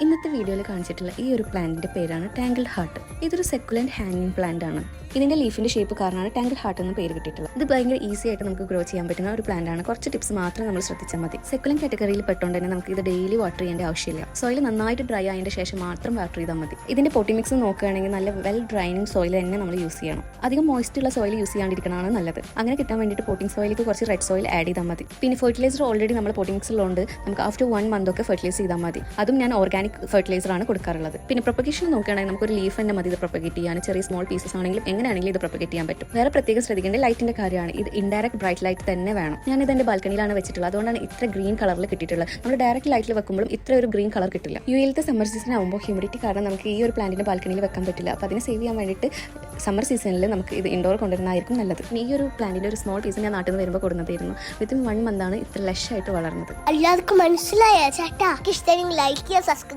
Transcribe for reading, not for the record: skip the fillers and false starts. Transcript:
ഇന്നത്തെ വീഡിയോയിൽ കാണിച്ചിട്ടുള്ള ഈ ഒരു പ്ലാന്റിന്റെ പേരാണ് ടാങ്കിൾഡ് ഹാർട്ട്. ഇതൊരു സെക്കുലന്റ് ഹാങ്ങിങ് പ്ലാന്റ് ആണ്. ഇതിന്റെ ലീഫിന്റെ ഷേപ്പ് കാരണമാണ് ടാങ്കിൾഡ് ഹാർട്ട് എന്ന് പേര് കിട്ടിയിട്ടുള്ളത്. ഇത് ഭയങ്കര ഈസി ആയിട്ട് നമുക്ക് ഗ്രോ ചെയ്യാൻ പറ്റുന്ന ഒരു പ്ലാന്റ് ആണ്. കുറച്ച് ടിപ്സ് മാത്രം നമ്മൾ ശ്രദ്ധിച്ചാൽ മതി. സെക്കുലന്റ് കാറ്റഗറിയിൽ പെട്ടുകൊണ്ട് തന്നെ നമുക്ക് ഇത് ഡെയിലി വാട്ടർ ചെയ്യേണ്ട ആവശ്യമില്ല. സോയിൽ നന്നായിട്ട് ഡ്രൈ ആയതിന്റെ ശേഷം മാത്രം വാട്ടർ ചെയ്താൽ മതി. ഇതിന്റെ പോട്ടി മിക്സ് നോക്കുകയാണെങ്കിൽ നല്ല വെൽ ഡ്രൈനിങ് സോയിൽ തന്നെ നമ്മൾ യൂസ് ചെയ്യണം. അധികം മോയ്സ്റ്റ് ഉള്ള സോയിൽ യൂസ് ചെയ്യാണ്ടിരിക്കണമാണ് നല്ലത്. അങ്ങനെ കിട്ടാൻ വേണ്ടിയിട്ട് പോട്ടിംഗ് സോയിലേക്ക് കുറച്ച് റെഡ് സോയിൽ ആഡ് ചെയ്താൽ മതി. പിന്നെ ഫെർട്ടിലൈസർ ഓൾറെഡി നമ്മൾ പോട്ടി മിക്സിലുണ്ട്. നമുക്ക് ആഫ്റ്റർ 1 month ഒക്കെ ഫെർട്ടിലൈസ് ചെയ്താൽ മതി. അതും ഞാൻ ഓർഗാനിക് ഫെർട്ടിലൈസർ ആണ് കൊടുക്കാറുള്ളത്. പിന്നെ പ്രൊപ്പഗേഷൻ നോക്കുകയാണെങ്കിൽ നമുക്ക് ഒരു ലീഫ് തന്നെ മതി ഇത് പ്രൊപ്പഗേറ്റ് ചെയ്യാൻ. ചെറിയ സ്മോൾ പീസസ് ആണെങ്കിലും എങ്ങനെയാണെങ്കിലും ഇത് പ്രൊപ്പഗേറ്റ് ചെയ്യാൻ പറ്റും. വേറെ പ്രത്യേകം ശ്രദ്ധിക്കേണ്ട ലൈറ്റിന്റെ കാര്യമാണ്. ഇത് ഇൻഡയറക്റ്റ് ബ്രൈറ്റ് ലൈറ്റ് തന്നെ വേണം. ഞാൻ ഇത് എന്റെ ബാൽക്കണിയിലാണ് വെച്ചിട്ടുള്ളത്. അതുകൊണ്ടാണ് ഇത്ര ഗ്രീൻ കളറിൽ കിട്ടിയിട്ടുള്ളത്. നമ്മൾ ഡയറക്റ്റ് ലൈറ്റിൽ വെക്കുമ്പോഴും ഇത്ര ഒരു ഗ്രീൻ കളർ കിട്ടില്ല. യുഎയിലത്തെ സമ്മർ സീസൺ ആകുമ്പോൾ ഹ്യൂമിഡിറ്റി കാരണം നമുക്ക് ഈ ഒരു പ്ലാന്റിന്റെ ബാൽക്കണിയിൽ വെക്കാൻ പറ്റില്ല. അപ്പോൾ അതിനെ സേവ് ചെയ്യാൻ വേണ്ടിയിട്ട് സമ്മർ സീസണിൽ നമുക്ക് ഇത് ഇൻഡോർ കൊണ്ടുവരുന്നതായിരിക്കും നല്ലത്. ഈ ഒരു പ്ലാന്റിന്റെ ഒരു സ്മോൾ പീസ് ഞാൻ നാട്ടിൽ നിന്ന് വരുമ്പോൾ കൊടുക്കുന്നതായിരുന്നു. വിത്തിൻ 1 month ആണ് ഇത്ര ലഷ് ആയിട്ട് വളർന്നത്. എല്ലാവർക്കും മനസ്സിലായ ചേട്ടാ? ഇഷ്ടമെങ്കിൽ ലൈക്ക് ചെയ്യുക, സബ്സ്ക്രൈബ്